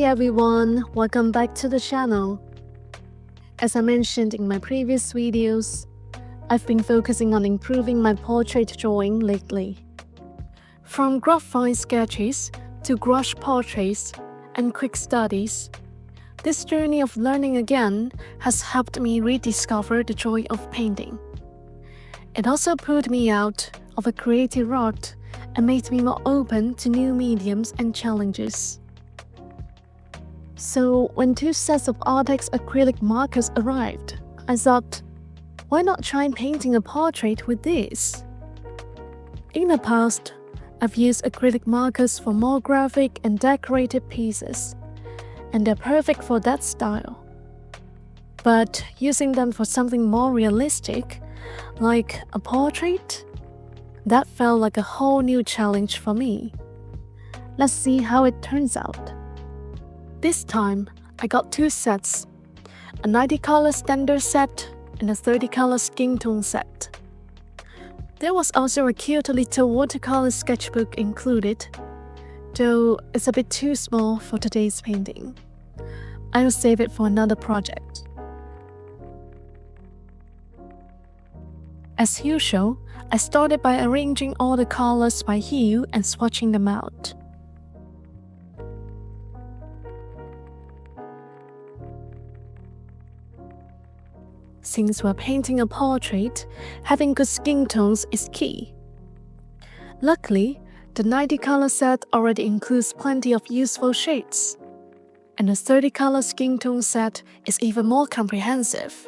everyone, welcome back to the channel. As I mentioned in my previous videos, I've been focusing on improving my portrait drawing lately. From graphite sketches to gouache portraits and quick studies, this journey of learning again has helped me rediscover the joy of painting. It also pulled me out of a creative rut and made me more open to new mediums and challenges. So when 2 sets of Arrtx acrylic markers arrived, I thought, why not try painting a portrait with these? In the past, I've used acrylic markers for more graphic and decorative pieces, and they're perfect for that style. But using them for something more realistic, like a portrait, that felt like a whole new challenge for me. Let's see how it turns out. This time, I got 2 sets, a 90-color standard set and a 30-color skin tone set. There was also a cute little watercolor sketchbook included, though it's a bit too small for today's painting. I will save it for another project. As usual, I started by arranging all the colors by hue and swatching them out. Since we're painting a portrait, having good skin tones is key. Luckily, the 90-color set already includes plenty of useful shades, and the 30-color skin tone set is even more comprehensive.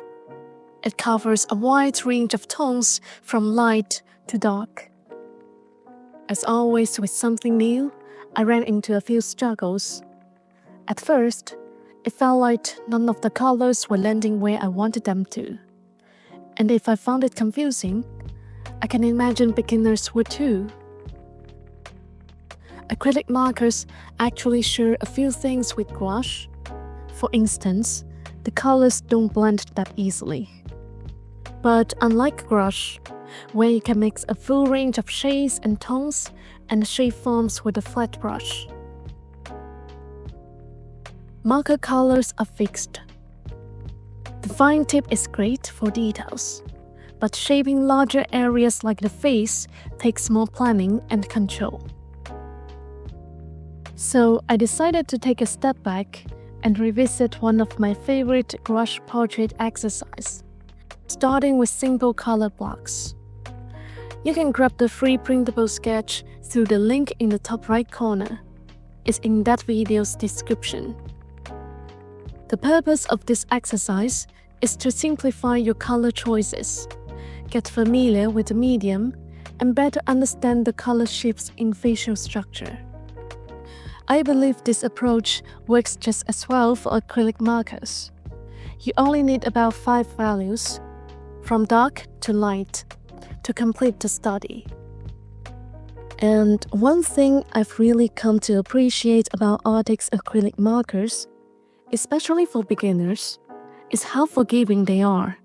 It covers a wide range of tones from light to dark. As always with something new, I ran into a few struggles. At first, it felt like none of the colors were landing where I wanted them to. And if I found it confusing, I can imagine beginners would too. Acrylic markers actually share a few things with gouache. For instance, the colors don't blend that easily. But unlike gouache, where you can mix a full range of shades and tones and shape forms with a flat brush, marker colors are fixed. The fine tip is great for details, but shaping larger areas like the face takes more planning and control. So I decided to take a step back and revisit one of my favorite gouache portrait exercises, starting with simple color blocks. You can grab the free printable sketch through the link in the top right corner. It's in that video's description. The purpose of this exercise is to simplify your color choices, get familiar with the medium, and better understand the color shifts in facial structure. I believe this approach works just as well for acrylic markers. You only need about 5 values, from dark to light, to complete the study. And one thing I've really come to appreciate about Arrtx acrylic markers, especially for beginners, is how forgiving they are.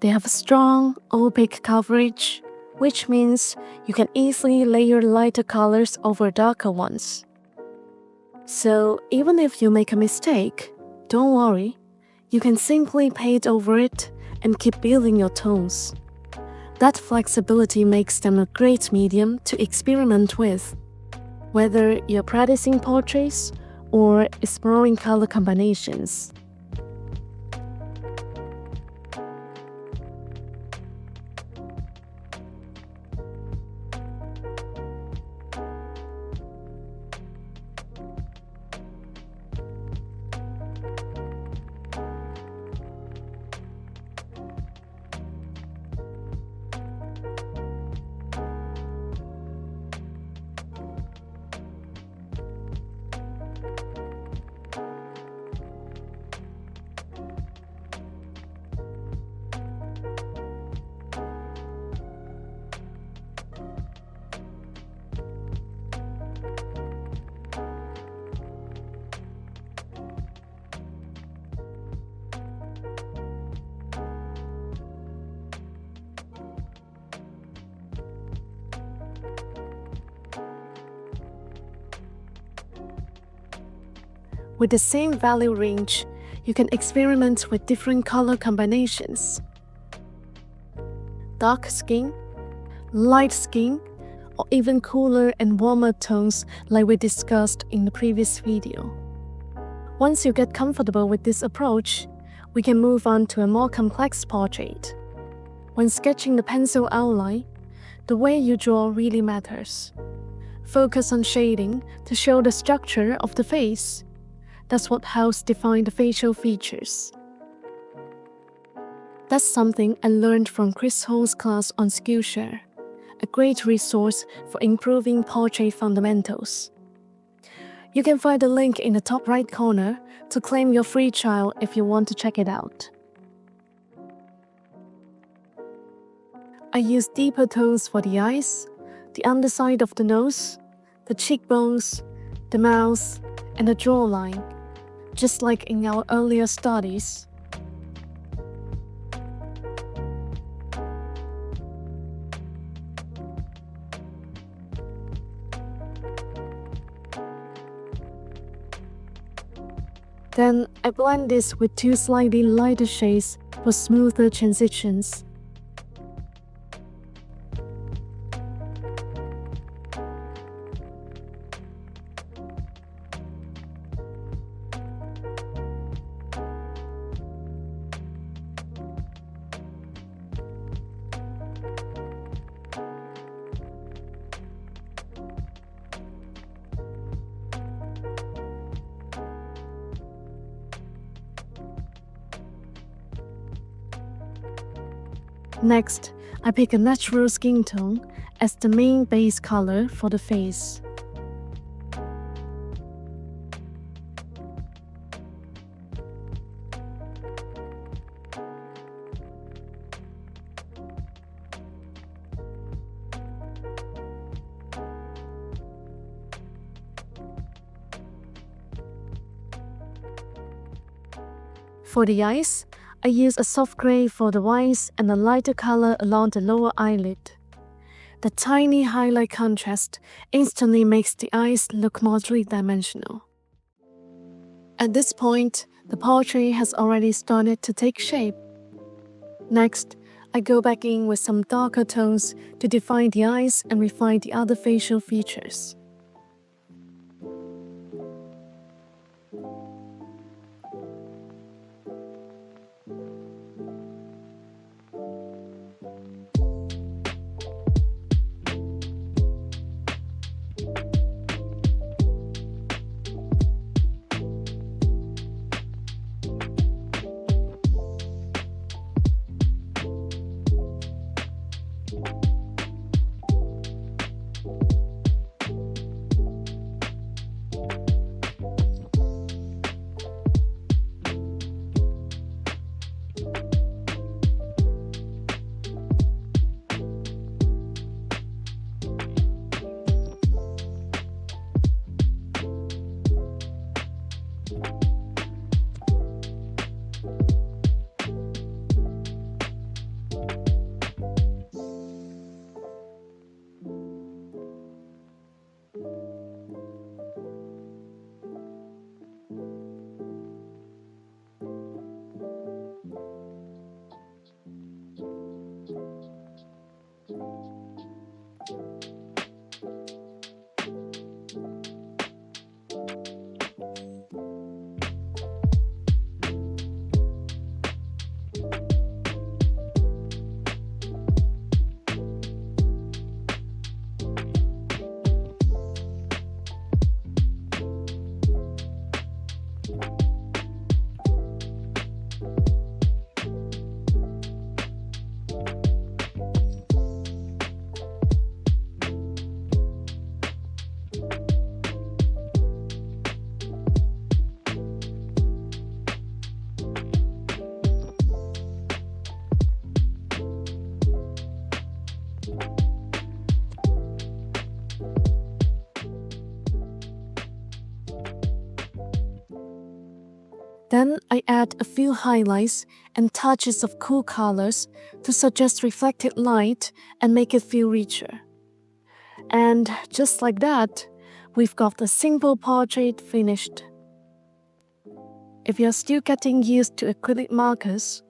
They have a strong, opaque coverage, which means you can easily layer lighter colors over darker ones. So even if you make a mistake, don't worry, you can simply paint over it and keep building your tones. That flexibility makes them a great medium to experiment with, whether you're practicing portraits or exploring color combinations. With the same value range, you can experiment with different color combinations. Dark skin, light skin, or even cooler and warmer tones like we discussed in the previous video. Once you get comfortable with this approach, we can move on to a more complex portrait. When sketching the pencil outline, the way you draw really matters. Focus on shading to show the structure of the face. That's what helps define the facial features. That's something I learned from Chris Ho's class on Skillshare, a great resource for improving portrait fundamentals. You can find the link in the top right corner to claim your free trial if you want to check it out. I use deeper tones for the eyes, the underside of the nose, the cheekbones, the mouth, and the jawline, just like in our earlier studies. Then I blend this with two slightly lighter shades for smoother transitions. Next, I pick a natural skin tone as the main base color for the face. For the eyes, I use a soft gray for the whites and a lighter color along the lower eyelid. The tiny highlight contrast instantly makes the eyes look more three-dimensional. At this point, the portrait has already started to take shape. Next, I go back in with some darker tones to define the eyes and refine the other facial features. Then I add a few highlights and touches of cool colors to suggest reflected light and make it feel richer. And just like that, we've got a simple portrait finished. If you're still getting used to acrylic markers,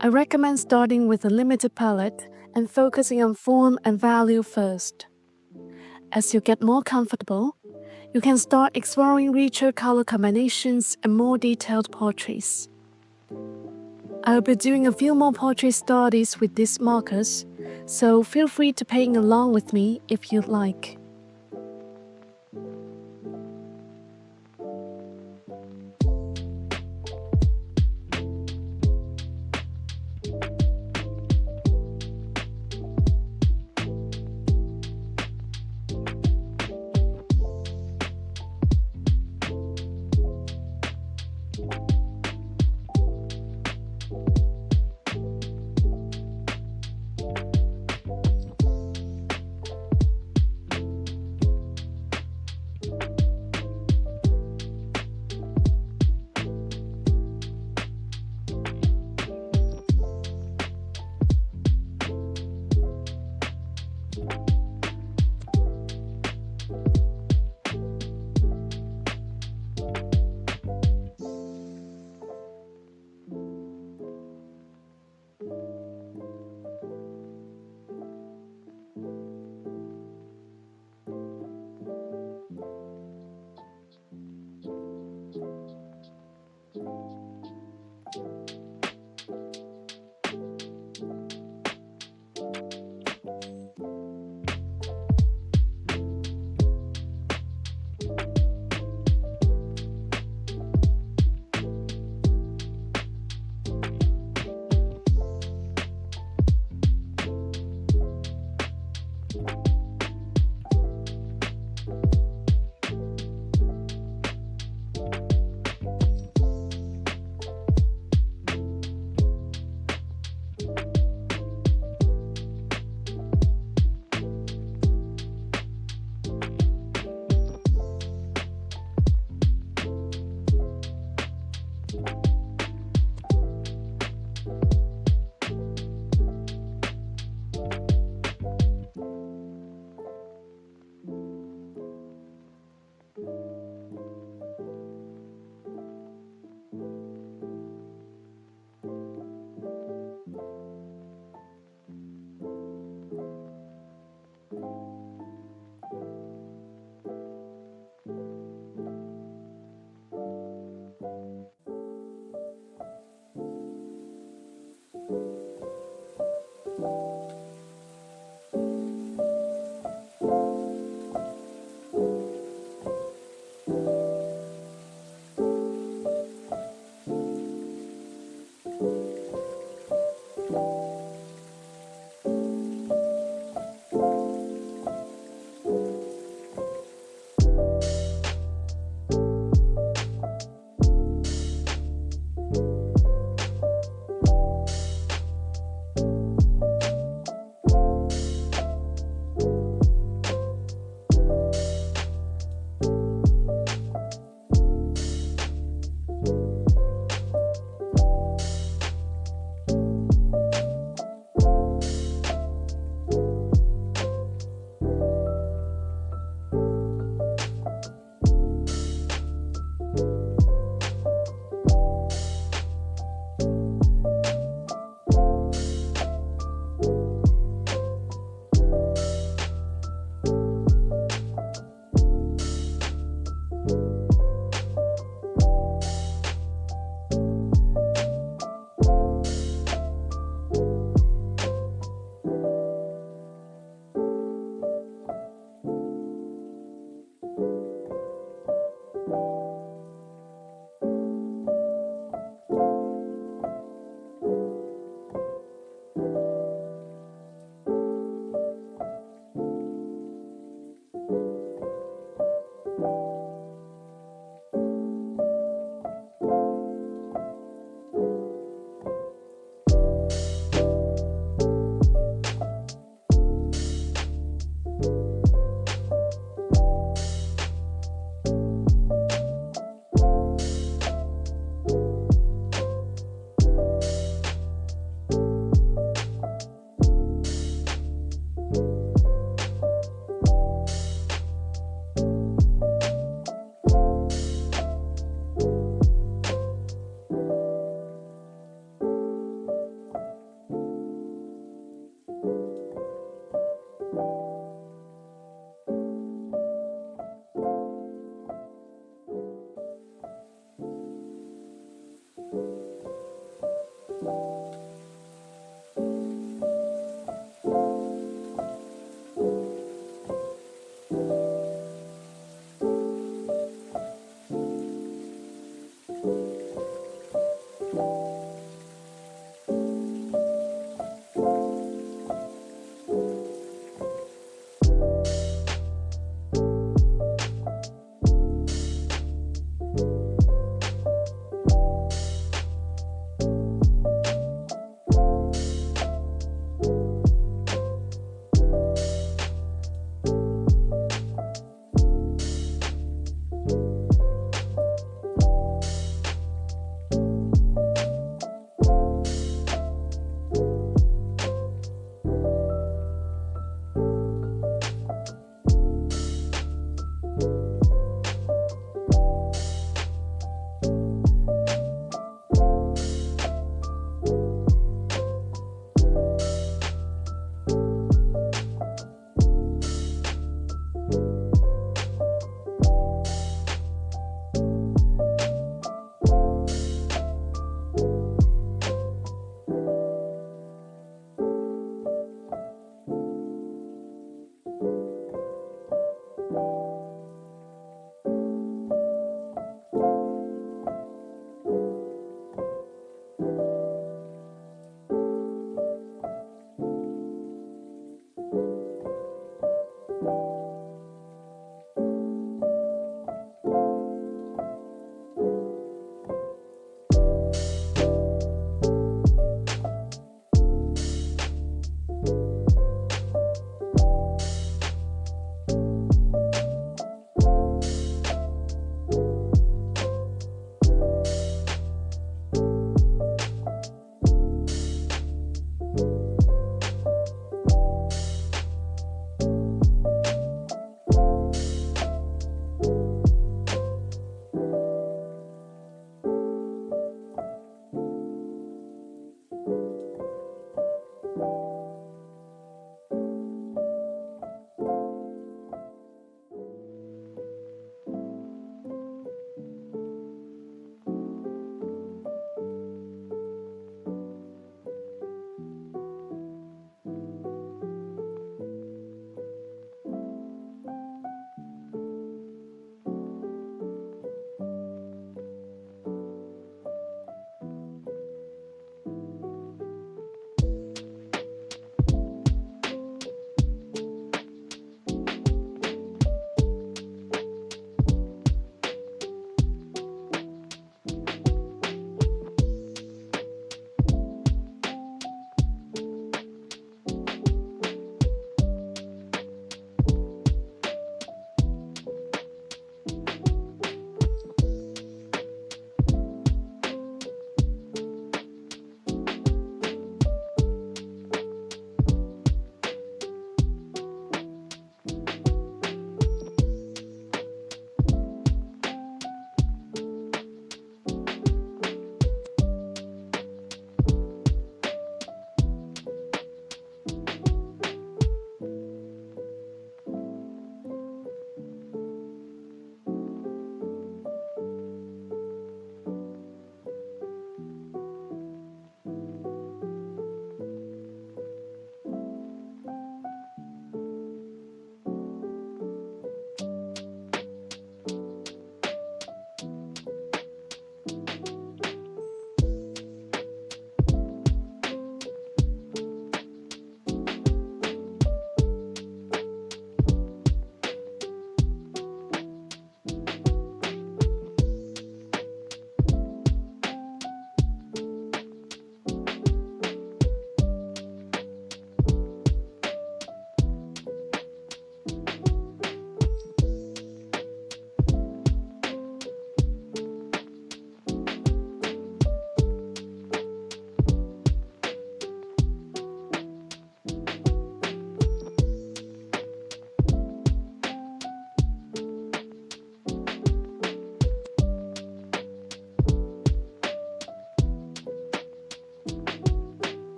I recommend starting with a limited palette and focusing on form and value first. As you get more comfortable, you can start exploring richer color combinations and more detailed portraits. I'll be doing a few more portrait studies with these markers, so feel free to paint along with me if you'd like.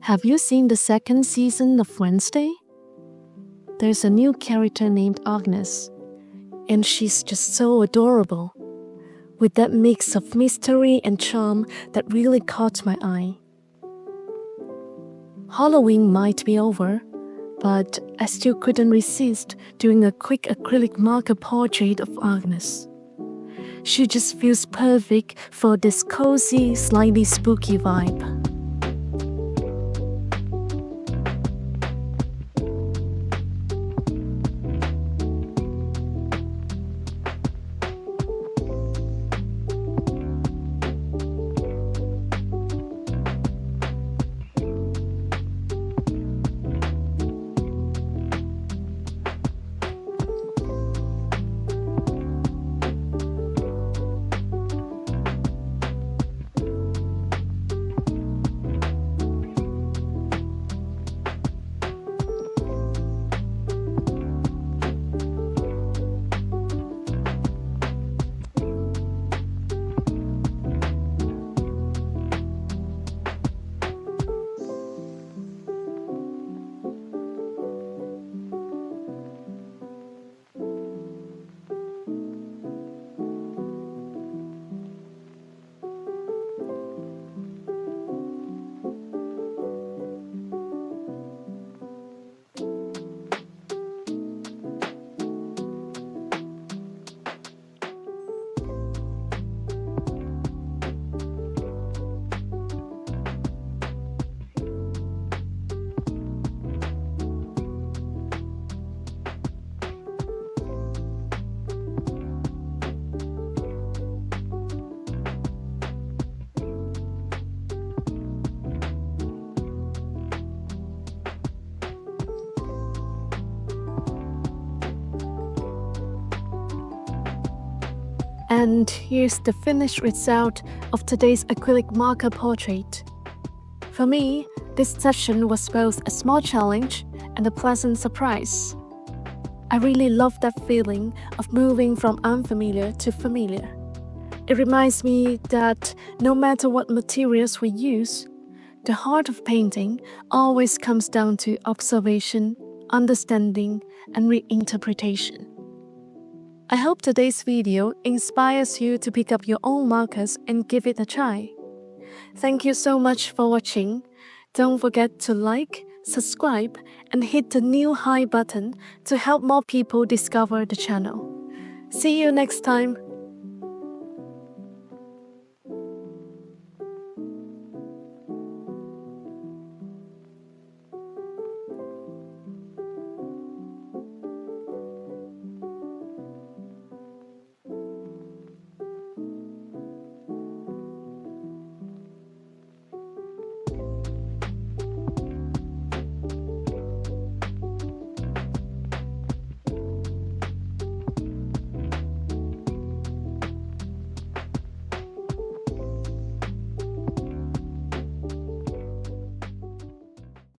Have you seen the second season of Wednesday? There's a new character named Agnes, and she's just so adorable, with that mix of mystery and charm that really caught my eye. Halloween might be over, but I still couldn't resist doing a quick acrylic marker portrait of Agnes. She just feels perfect for this cozy, slightly spooky vibe. And here's the finished result of today's acrylic marker portrait. For me, this session was both a small challenge and a pleasant surprise. I really love that feeling of moving from unfamiliar to familiar. It reminds me that no matter what materials we use, the heart of painting always comes down to observation, understanding, and reinterpretation. I hope today's video inspires you to pick up your own markers and give it a try. Thank you so much for watching. Don't forget to like, subscribe, and hit the new hi button to help more people discover the channel. See you next time.